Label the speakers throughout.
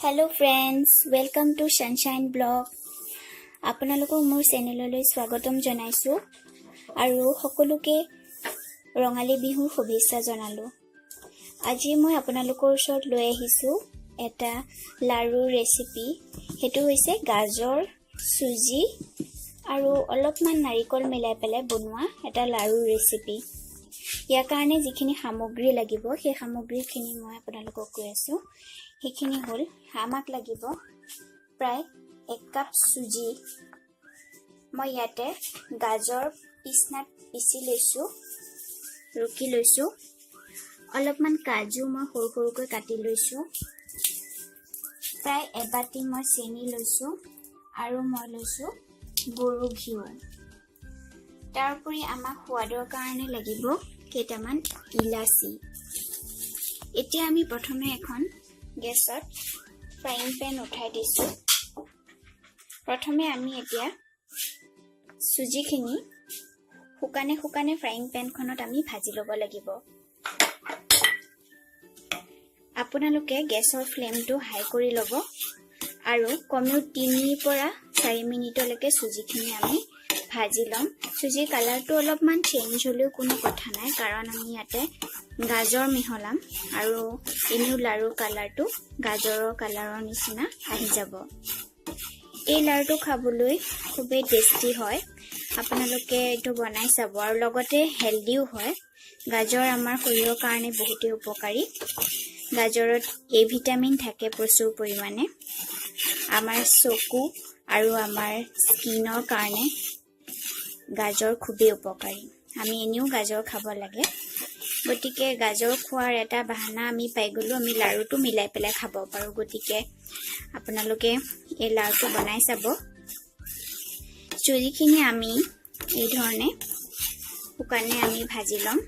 Speaker 1: Hello friends, welcome to Sunshine Blog. আপোনালোকক মোৰ চেনেললৈ স্বাগতম জনাইছো আৰু সকলোকে ৰঙালী বিহুৰ শুভেচ্ছা জনালো। আজি মই আপোনালোকৰ ওচৰত লৈ আহিছো এটা লাৰু ৰেচিপি। হেতু হৈছে গাজৰ, সুজি আৰু অলপমান নাৰিকল মিলাই পেলাই বনোৱা এটা লাৰু ৰেচিপি। ইয়াৰ কাৰণে যিখিনি সামগ্ৰী লাগিব সেই সামগ্ৰীখিনি মই আপোনালোকক কৈ আছো। সেইখিনি হল আমাক লাগিব প্ৰায় 1 কাপ সুজি। মই ইয়াতে গাজৰ পিচনাত পিচি লৈছো, ৰুকি লৈছো। অলপমান কাজু মই সৰু সৰুকৈ কাটি লৈছো। প্ৰায় এবাটি মই চেনি লৈছো আৰু মই লৈছো গৰু ঘিউ। তাৰোপৰি আমাক সোৱাদৰ কাৰণে লাগিব কেইটামান ইলাচি। এতিয়া আমি প্ৰথমে এখন গেছত ফ্ৰাইং পেন উঠাই দিছো। প্ৰথমে আমি এতিয়া সুজিখিনি শুকানে ফ্ৰাইং পেনখনত আমি ভাজি ল'ব লাগিব। আপোনালোকে গেছৰ ফ্লেমটো হাই কৰি ল'ব আৰু কমেও 3 পৰা 4 মিনিটলৈকে সুজিখিনি আমি ভাজি ল'ম। সুজিৰ কালাৰটো অলপমান চেঞ্জ হ'লেও কোনো কথা নাই, কাৰণ আমি ইয়াতে গাজৰ মিহলাম আৰু এনেও লাৰু কালাৰটো গাজৰৰ কালাৰৰ নিচিনা আহি যাব। এই লাৰুটো খাবলৈ খুবেই টেষ্টি হয়। আপোনালোকে এইটো বনাই চাব আৰু লগতে হেলদিও হয়। গাজৰ আমাৰ শৰীৰৰ কাৰণে বহুতেই উপকাৰী। গাজৰত এ ভিটামিন থাকে প্ৰচুৰ পৰিমাণে। আমাৰ চকু আৰু আমাৰ স্কিনৰ কাৰণে গাজৰ খুবেই উপকাৰী। আমি এনেও গাজৰ খাব লাগে। গতিকে গাজৰ খোৱাৰ এটা বাহানা আমি পাই গলো, আমি লাৰুটো মিলাই পেলাই খাব পাৰো। গতিকে আপোনালোকে এই লাৰুটো বনাই চাব। চুজিখিনি আমি এই ধৰণে শুকানে আমি ভাজি ল'ম।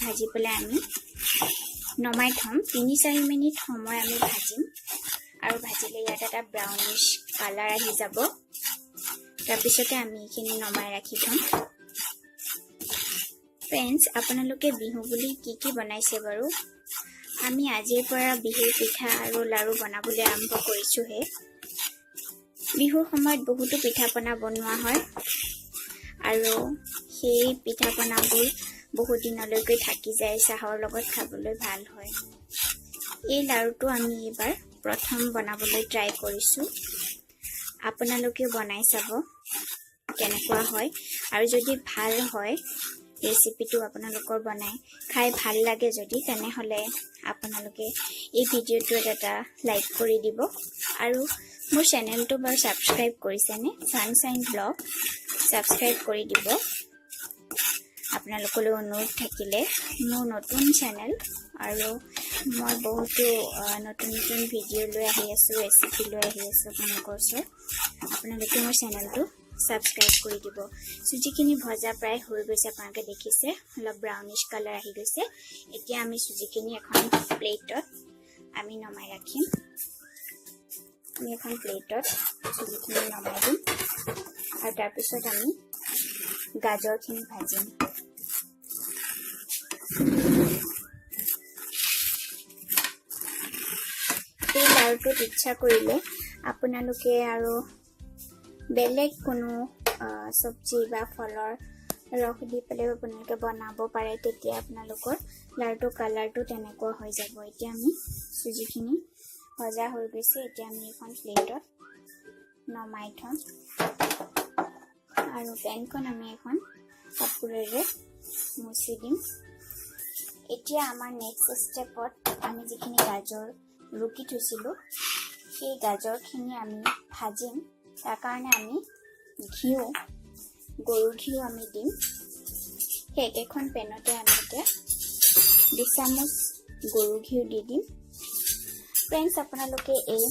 Speaker 1: ভাজি পেলাই আমি নমাই থম। 3-4 মিনিট সময় আমি ভাজিম আৰু ভাজিলে ইয়াত এটা ব্ৰাউনিছ কালাৰ আহি যাব। তাৰপিছতে আমি এইখিনি নমাই ৰাখি থম। ফ্ৰেণ্ডছ, আপোনালোকে বিহু বুলি কি বনাইছে বাৰু? আমি আজিৰ পৰা বিহুৰ পিঠা আৰু লাৰু বনাবলৈ আৰম্ভ কৰিছোহে। বিহুৰ সময়ত বহুতো পিঠা পনা বনোৱা হয় আৰু সেই পিঠা পনাবোৰ বহুত দিনলৈকে থাকি যায়। চাহৰ লগত খাবলৈ ভাল হয়। এই লাৰুটো আমি এবাৰ প্ৰথম বনাবলৈ ট্ৰাই কৰিছো। আপোনালোকেও বনাই চাব কেনেকুৱা হয়, আৰু যদি ভাল হয় ৰেচিপিটো আপোনালোকৰ বনাই খাই ভাল লাগে যদি, তেনেহলে আপোনালোকে এই ভিডিঅ'টোত এটা লাইক কৰি দিব আৰু মোৰ চেনেলটো বাৰু সাবস্ক্ৰাইব কৰিছেনে? সানশ্বাইন ব্লগ সাবস্ক্ৰাইব কৰি দিব। আপোনালোকলৈ অনুৰোধ থাকিলে মোৰ নতুন চেনেল আৰু মই বহুতো নতুন ভিডিঅ' লৈ আহি আছো, ৰেচিপি লৈ আহি আছো আপোনালোকৰ ওচৰত। আপোনালোকে মোৰ চেনেলটো সাবস্ক্ৰাইব কৰি দিব। সুজিখিনি ভজা প্ৰায় হৈ গৈছে, আপোনালোকে দেখিছে অলপ ব্ৰাউনিছ কালাৰ আহি গৈছে। এতিয়া আমি সুজিখিনি এখন প্লেটত আমি নমাই ৰাখিম। আমি এখন প্লেটত সুজিখিনি নমাই দিম আৰু তাৰপিছত আমি গাজৰখিনি ভাজিম। এই লাৰুটোত ইচ্ছা কৰিলে আপোনালোকে আৰু বেলেগ কোনো চব্জি বা ফলৰ ৰস দি পেলাই আপোনালোকে বনাব পাৰে। তেতিয়া আপোনালোকৰ লাৰুটো কালাৰটো তেনেকুৱা হৈ যাব। এতিয়া আমি সুজিখিনি ভজা হৈ গৈছে। এতিয়া আমি এখন প্লেটত নমাই থম আৰু পেনখন আমি এখন কাপোৰেৰে মুচি দিম। এতিয়া আমাৰ নেক্সট ষ্টেপত আমি যিখিনি গাজৰ ৰুকি থৈছিলো সেই গাজৰখিনি আমি ভাজিম। তাৰ কাৰণে আমি গৰু ঘিউ আমি দিম। সেই একেখন পেনতে আমি এতিয়া 2 চামুচ গৰু ঘিউ দি দিম। ফ্ৰেণ্ডছ, আপোনালোকে এই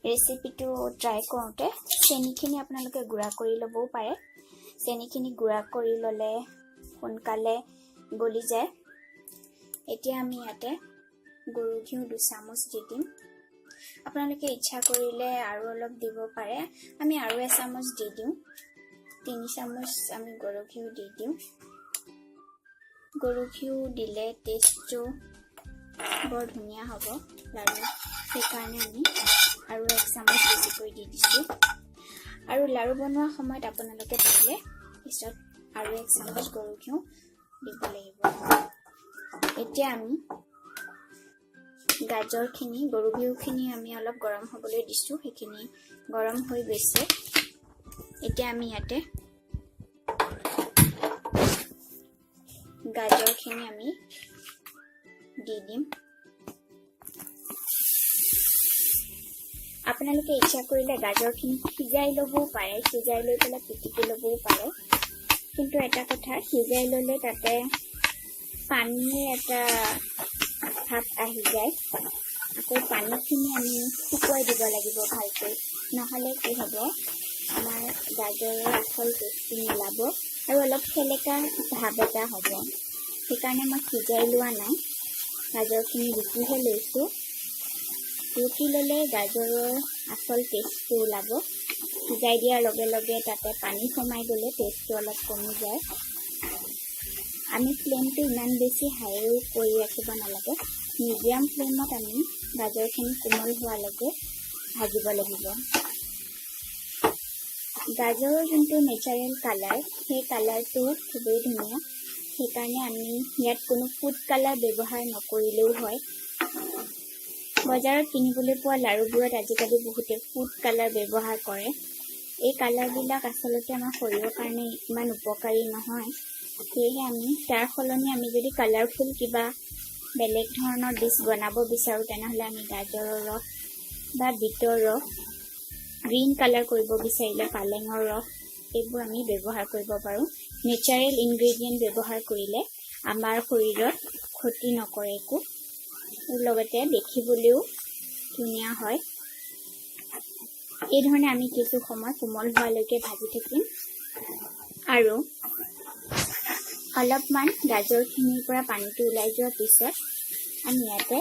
Speaker 1: ৰেচিপিটো ট্ৰাই কৰোঁতে চেনিখিনি আপোনালোকে গুড়া কৰি ল'বও পাৰে। চেনিখিনি গুড়া কৰি ল'লে সোনকালে গলি যায়। এতিয়া আমি ইয়াতে গৰু ঘিউ 2 চামুচ দি দিম। আপোনালোকে ইচ্ছা কৰিলে আৰু অলপ দিব পাৰে। আমি আৰু 1 চামুচ দি দিওঁ। 3 চামুচ আমি গৰু ঘিউ দি দিওঁ। গৰু ঘিউ দিলে টেষ্টটো বৰ ধুনীয়া হ'ব লাৰু। সেইকাৰণে আমি আৰু 1 চামুচ বেছিকৈ দি দিছোঁ আৰু লাৰু বনোৱা সময়ত আপোনালোকে পাৰিলে পিছত আৰু 1 চামুচ গৰু ঘিউ দিব লাগিব এতিয়া আমি গাজৰখিনি গৰু ঘিউখিনি আমি অলপ গৰম হ'বলৈ দিছোঁ সেইখিনি গৰম হৈ গৈছে এতিয়া আমি ইয়াতে গাজৰখিনি আমি দি দিম আপোনালোকে ইচ্ছা কৰিলে গাজৰখিনি সিজাই ল'বও পাৰে সিজাই লৈ পেলাই পিটিকি ল'বও পাৰে কিন্তু এটা কথা সিজাই ল'লে তাতে পানীৰ এটা ভাপ আহি যায় আকৌ পানীখিনি আমি শুকুৱাই দিব লাগিব ভালকৈ নহ'লে কি হ'ব আমাৰ গাজৰৰ আচল টেষ্টটো মিলাব আৰু অলপ খেলেকা ভাৱ এটা হ'ব সেইকাৰণে মই সিজাই লোৱা নাই গাজৰখিনি ৰুকিহে লৈছোঁ ৰুকি ল'লে গাজৰৰ আচল টেষ্টটো ওলাব সিজাই দিয়াৰ লগে লগে তাতে পানী সোমাই গ'লে টেষ্টটো অলপ কমি যায় আমি ফ্লেমটো ইমান বেছি হাইও কৰি ৰাখিব নালাগে মিডিয়াম ফ্লেমত আমি গাজৰখিনি কোমল হোৱালৈকে ভাজিব লাগিব গাজৰৰ যোনটো নেচাৰেল কালাৰ সেই কালাৰটো খুবেই ধুনীয়া সেইকাৰণে আমি ইয়াত কোনো ফুড কালাৰ ব্যৱহাৰ নকৰিলেও হয় বজাৰত কিনিবলৈ পোৱা লাৰুবোৰত আজিকালি বহুতে ফুড কালাৰ ব্যৱহাৰ কৰে এই কালাৰবিলাক আচলতে আমাৰ শৰীৰৰ কাৰণে ইমান উপকাৰী নহয় সেয়েহে আমি তাৰ সলনি আমি যদি কালাৰফুল কিবা বেলেগ ধৰণৰ ডিছ বনাব বিচাৰোঁ তেনেহ'লে আমি গাজৰৰ ৰস বা বিটৰ ৰস গ্ৰীণ কালাৰ কৰিব বিচাৰিলে পালেঙৰ ৰস এইবোৰ আমি ব্যৱহাৰ কৰিব পাৰোঁ নেচাৰেল ইনগ্ৰেডিয়েণ্ট ব্যৱহাৰ কৰিলে আমাৰ শৰীৰত ক্ষতি নকৰে একো লগতে দেখিবলৈও ধুনীয়া হয় এই ধৰণে আমি কিছু সময় কোমল হোৱালৈকে ভাজি থাকিম আৰু অলপমান গাজৰখিনিৰ পৰা পানীটো ওলাই যোৱাৰ পিছত আমি ইয়াতে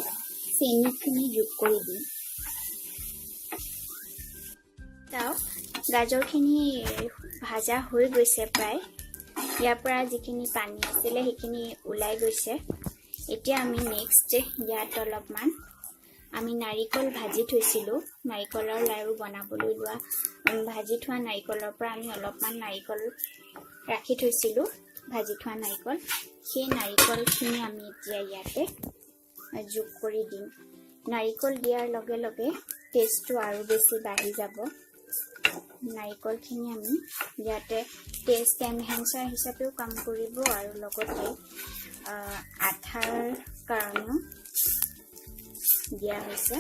Speaker 1: চেনিখিনি যোগ কৰি দিম চাওক গাজৰখিনি ভাজা হৈ গৈছে প্ৰায় ইয়াৰ পৰা যিখিনি পানী আছিলে সেইখিনি ওলাই গৈছে এতিয়া আমি নেক্সট ইয়াত অলপমান আমি নাৰিকল ভাজি থৈছিলোঁ নাৰিকলৰ লাৰু বনাবলৈ লোৱা ভাজি থোৱা নাৰিকলৰ পৰা আমি অলপমান নাৰিকল ৰাখি থৈছিলোঁ ভাজি থোৱা নাৰিকল সেই নাৰিকলখিনি আমি এতিয়া ইয়াতে যোগ কৰি দিম নাৰিকল দিয়াৰ লগে লগে টেষ্টটো আৰু বেছি বাঢ়ি যাব নাৰিকলখিনি আমি ইয়াতে টেষ্ট এনহেন্সাৰ হিচাপেও কাম কৰিব আৰু লগতে আঠাৰ কাৰণেও দিয়া হৈছে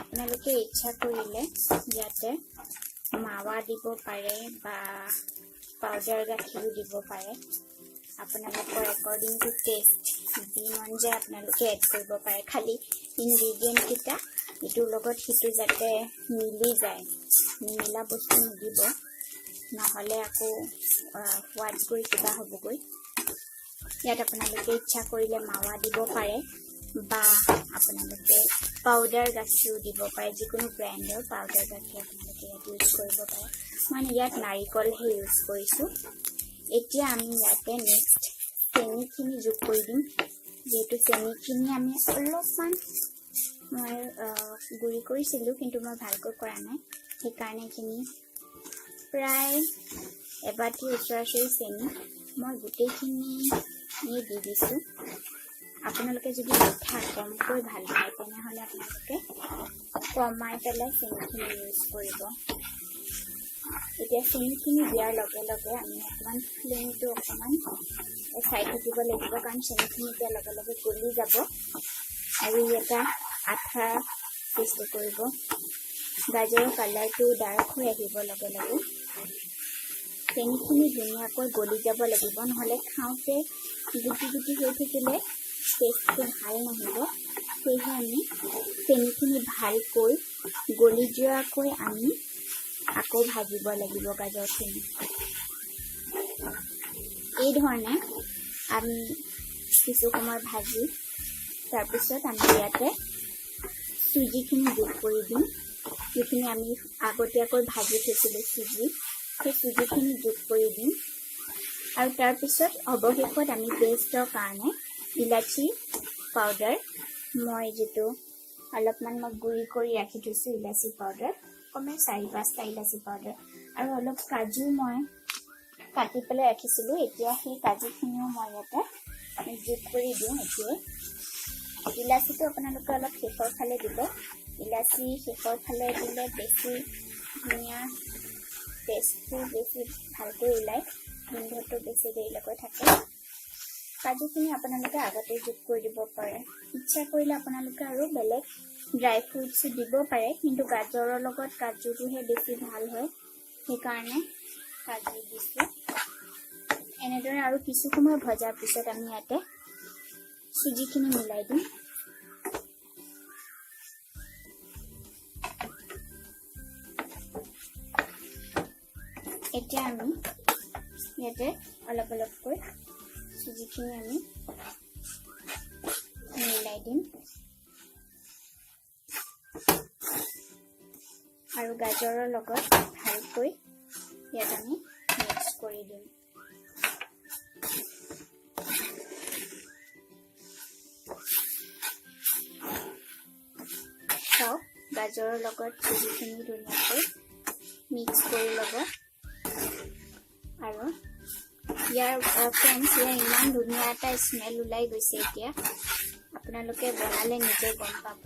Speaker 1: আপোনালোকে ইচ্ছা কৰিলে ইয়াতে মাৱা দিব পাৰে বা পাউডাৰ গাখীৰো দিব পাৰে আপোনালোকৰ একৰ্ডিং টু টেষ্ট যি মন যায় আপোনালোকে এড কৰিব পাৰে খালি ইনগ্ৰেডিয়েণ্টকেইটা ইটোৰ লগত সিটো যাতে মিলি যায় নিমিলা বস্তু নিদিব নহ'লে আকৌ সোৱাদ গৈ কিবা হ'বগৈ ইয়াত আপোনালোকে ইচ্ছা কৰিলে মাৱা দিব পাৰে বা আপোনালোকে পাউডাৰ গাখীৰো দিব পাৰে যিকোনো ব্ৰেণ্ডৰ পাউডাৰ গাখীৰ আপোনালোকে ইয়াত ইউজ কৰিব পাৰে মই ইয়াত নাৰিকলহে ইউজ কৰিছোঁ এতিয়া আমি ইয়াতে নেক্সট চেনিখিনি যোগ কৰি দিম যিহেতু চেনিখিনি আমি অলপমান মই গুড়ি কৰিছিলোঁ কিন্তু মই ভালকৈ কৰা নাই সেইকাৰণে এইখিনি প্ৰায় এবাটি ওচৰা-ওচৰি চেনি মই গোটেইখিনি দি দিছোঁ আপোনালোকে যদি মিঠা কমকৈ ভাল পায় তেনেহ'লে আপোনালোকে কমাই পেলাই চেনিখিনি ইউজ কৰিব এতিয়া চেনিখিনি দিয়াৰ লগে লগে আমি অকণমান ফ্লেমটো অকণমান চাই থাকিব লাগিব কাৰণ চেনিখিনি দিয়াৰ লগে লগে গলি যাব আৰু ই এটা আঠা সৃষ্টি কৰিব গাজৰৰ কালাৰটো ডাৰ্ক হৈ আহিব লগে লগে চেনিখিনি ধুনীয়াকৈ গলি যাব লাগিব নহ'লে খাওঁতে গুটি গুটি হৈ থাকিলে টেষ্টটো ভাল নহ'ব সেয়েহে আমি চেনিখিনি ভালকৈ গলি যোৱাকৈ আমি আকৌ ভাজিব লাগিব গাজৰখিনি এই ধৰণে আমি কিছু সময় ভাজি তাৰপিছত আমি ইয়াতে চুজিখিনি যোগ কৰি দিম যিখিনি আমি আগতীয়াকৈ ভাজি থৈছিলোঁ চুজি সেই চুজিখিনি যোগ কৰি দিম আৰু তাৰপিছত অৱশেষত আমি টেষ্টৰ কাৰণে ইলাচি পাউডাৰ মই যিটো অলপমান মই গুড়ি কৰি ৰাখি থৈছোঁ ইলাচি পাউডাৰ, কমে 4-5টা ইলাচি পাউডাৰ, আৰু অলপ কাজু মই কাটি পেলাই ৰাখিছিলোঁ। এতিয়া সেই কাজুখিনিও মই ইয়াতে যোগ কৰি দিওঁ। এতিয়াই ইলাচিটো আপোনালোকে অলপ শেষৰ ফালে দিব। ইলাচি শেষৰ ফালে দিলে বেছি ধুনীয়া টেষ্টটো বেছি ভালকৈ ওলায়, গোন্ধটো বেছি দেৰিলৈকে থাকে। কাজুখিনি আপোনালোকে আগতে যোগ কৰি দিব পাৰে। ইচ্ছা কৰিলে আপোনালোকে আৰু বেলেগ ড্ৰাই ফ্ৰুটছ দিব পাৰে, কিন্তু গাজৰৰ লগত কাজুটোহে বেছি ভাল হয়, সেইকাৰণে কাজু দিছোঁ। এনেদৰে আৰু কিছু সময় ভজাৰ পিছত আমি ইয়াতে চুজিখিনি মিলাই দিম। এতিয়া আমি ইয়াতে অলপ অলপকৈ চুজিখিনি আমি মিলাই দিম আৰু গাজৰৰ লগত ভালকৈ ইয়াত আমি মিক্স কৰি দিম। চাওক, গাজৰৰ লগত চুজিখিনি ধুনীয়াকৈ মিক্স কৰি ল'ব। আৰু ইয়াৰ ফ্ৰেণ্ডছ, ইয়াৰ ইমান ধুনীয়া এটা স্মেল ওলাই গৈছে। এতিয়া আপোনালোকে বনালে নিজে গম পাব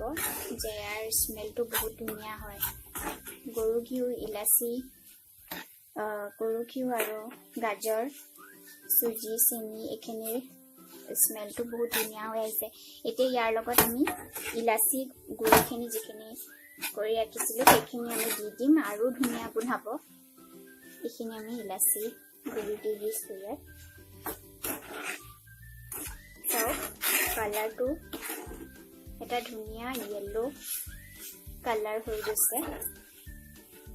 Speaker 1: যে ইয়াৰ স্মেলটো বহুত ধুনীয়া হয়। গৰু ঘিউ, ইলাচি, গৰু ঘিউ আৰু গাজৰ, চুজি, চেনি এইখিনিৰ স্মেলটো বহুত ধুনীয়া হৈ আহিছে। এতিয়া ইয়াৰ লগত আমি ইলাচি গুড়িখিনি যিখিনি কৰি ৰাখিছিলোঁ সেইখিনি আমি দি দিম আৰু ধুনীয়া গোন্ধাব। এইখিনি আমি ইলাচি গুড়ি দি দিছোঁ ইয়াত। চাওক, কালাৰটো এটা ধুনীয়া য়েল্লো কালাৰ হৈ গৈছে।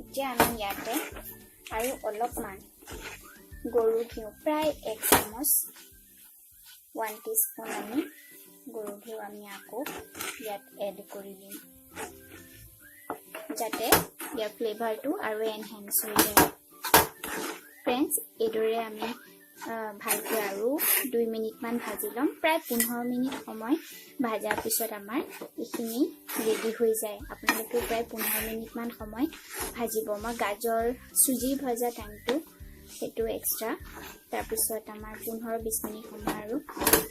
Speaker 1: এতিয়া আমি ইয়াতে আৰু অলপমান গৰু ঘিউ, প্ৰায় 1 চামুচ 1 টিস্পুন আমি গৰু ঘিউ আমি আকৌ ইয়াত এড কৰি দিম, যাতে ইয়াৰ ফ্লেভাৰটো আৰু এনহেন্স হৈ যায়। ফ্ৰেণ্ডছ, এইদৰে আমি ভালকৈ আৰু 2 মিনিটমান ভাজি ল'ম। প্ৰায় 15 মিনিট সময় ভাজাৰ পিছত আমাৰ এইখিনি ৰেডি হৈ যায়। আপোনালোকে প্ৰায় 15 মিনিটমান সময় ভাজিব। মই গাজৰ চুজি ভজা টাইমটো সেইটো এক্সট্ৰা, তাৰপিছত আমাৰ 15-20 মিনিট সময় আৰু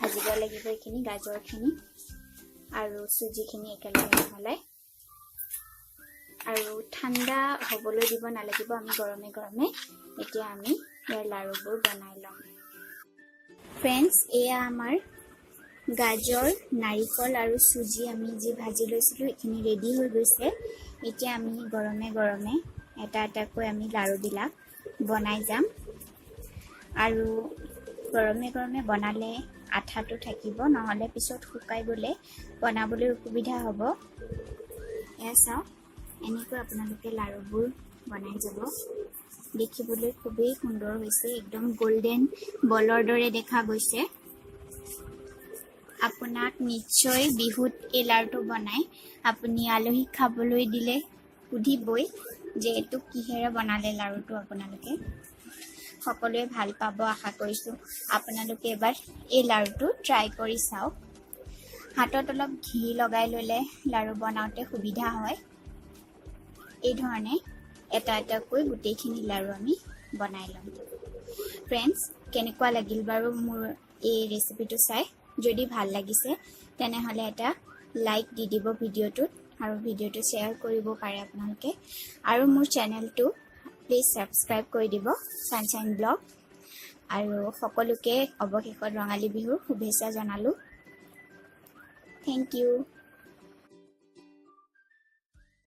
Speaker 1: ভাজিব লাগিব এইখিনি গাজৰখিনি আৰু চুজিখিনি একেলগে মিহলাই। আৰু ঠাণ্ডা হ'বলৈ দিব নালাগিব, আমি গৰমে গৰমে এতিয়া আমি ইয়াৰ লাড়ুবোৰ বনাই ল'ম। ফ্ৰেণ্ডছ, এয়া আমাৰ গাজৰ, নাৰিকল আৰু চুজি আমি যি ভাজি লৈছিলোঁ এইখিনি ৰেডি হৈ গৈছে। এতিয়া আমি গৰমে গৰমে এটা এটাকৈ আমি লাড়ুবিলাক বনাই যাম। আৰু গৰমে গৰমে বনালে আঠাটো থাকিব, নহ'লে পিছত শুকাই গ'লে বনাবলৈ অসুবিধা হ'ব। এয়া চাওক, এনেকৈ আপোনালোকে লাড়ুবোৰ বনাই যাব। দেখিবলৈ খুবেই সুন্দৰ হৈছে, একদম গল্ডেন বলৰ দৰে দেখা গৈছে। আপোনাক নিশ্চয় বিহুত এই লাড়ুটো বনাই আপুনি আলহীক খাবলৈ দিলে সুধিবই যে এইটো কিহেৰে বনালে লাড়ুটো। আপোনালোকে সকলোৱে ভাল পাব আশা কৰিছোঁ। আপোনালোকে এবাৰ এই লাড়ুটো ট্ৰাই কৰি চাওক। হাতত অলপ ঘি লগাই ল'লে লাড়ু বনাওঁতে সুবিধা হয়। এই ধৰণে এটা এটাকৈ গোটেইখিনি লাড়ু আমি বনাই ল'ম। ফ্ৰেণ্ডছ, কেনেকুৱা লাগিল বাৰু মোৰ এই ৰেচিপিটো চাই? যদি ভাল লাগিছে তেনেহ'লে এটা লাইক দি দিব ভিডিঅ'টোত, আৰু ভিডিঅ'টো শ্বেয়াৰ কৰিব পাৰে আপোনালোকে। আৰু মোৰ চেনেলটো প্লিজ ছাবস্ক্ৰাইব কৰি দিব, ছানশ্বাইন ব্লগ। আৰু সকলোকে অৱশেষত ৰঙালী বিহুৰ শুভেচ্ছা জনালোঁ। Thank U.